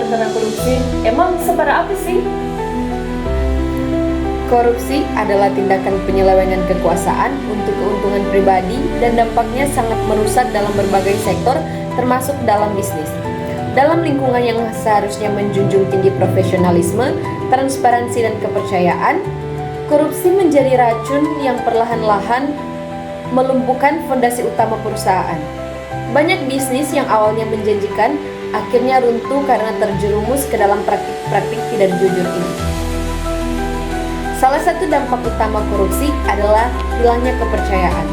tentang korupsi, emang separah apa sih? Korupsi adalah tindakan penyelewengan kekuasaan untuk keuntungan pribadi dan dampaknya sangat merusak dalam berbagai sektor, termasuk dalam bisnis. Dalam lingkungan yang seharusnya menjunjung tinggi profesionalisme, transparansi, dan kepercayaan, korupsi menjadi racun yang perlahan-lahan melumpuhkan fondasi utama perusahaan. Banyak bisnis yang awalnya menjanjikan akhirnya runtuh karena terjerumus ke dalam praktik-praktik tidak jujur ini. Salah satu dampak utama korupsi adalah hilangnya kepercayaan.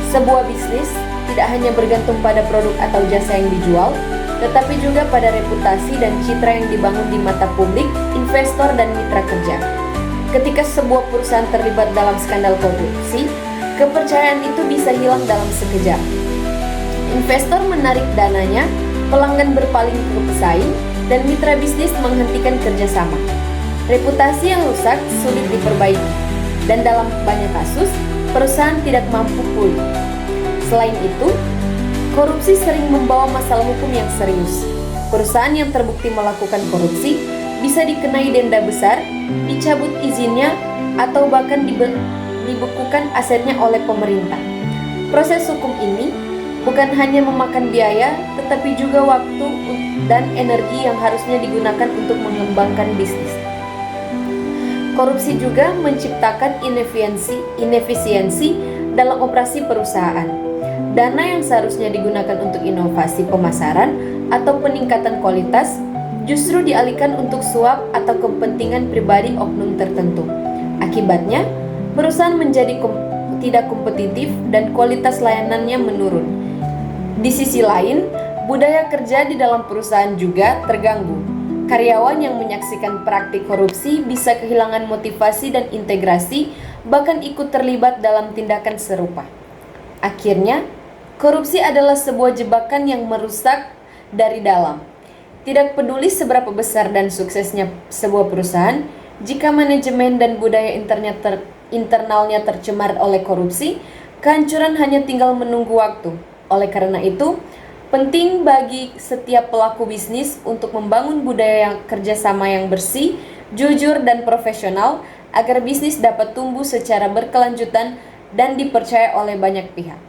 Sebuah bisnis tidak hanya bergantung pada produk atau jasa yang dijual, tetapi juga pada reputasi dan citra yang dibangun di mata publik, investor, dan mitra kerja. Ketika sebuah perusahaan terlibat dalam skandal korupsi, kepercayaan itu bisa hilang dalam sekejap. Investor menarik dananya, pelanggan berpaling ke pesaing, dan mitra bisnis menghentikan kerjasama. Reputasi yang rusak sulit diperbaiki, dan dalam banyak kasus, perusahaan tidak mampu pulih. Selain itu, korupsi sering membawa masalah hukum yang serius. Perusahaan yang terbukti melakukan korupsi bisa dikenai denda besar, dicabut izinnya, atau bahkan dibekukan asetnya oleh pemerintah. Proses hukum ini bukan hanya memakan biaya, tetapi juga waktu dan energi yang harusnya digunakan untuk mengembangkan bisnis. Korupsi juga menciptakan inefisiensi dalam operasi perusahaan. Dana yang seharusnya digunakan untuk inovasi pemasaran atau peningkatan kualitas justru dialihkan untuk suap atau kepentingan pribadi oknum tertentu. Akibatnya, perusahaan menjadi tidak kompetitif dan kualitas layanannya menurun. Di sisi lain, budaya kerja di dalam perusahaan juga terganggu. Karyawan yang menyaksikan praktik korupsi bisa kehilangan motivasi dan integrasi, bahkan ikut terlibat dalam tindakan serupa. Akhirnya, korupsi adalah sebuah jebakan yang merusak dari dalam. Tidak peduli seberapa besar dan suksesnya sebuah perusahaan, jika manajemen dan budaya internalnya tercemar oleh korupsi, kehancuran hanya tinggal menunggu waktu. Oleh karena itu, penting bagi setiap pelaku bisnis untuk membangun budaya kerjasama yang bersih, jujur, dan profesional agar bisnis dapat tumbuh secara berkelanjutan dan dipercaya oleh banyak pihak.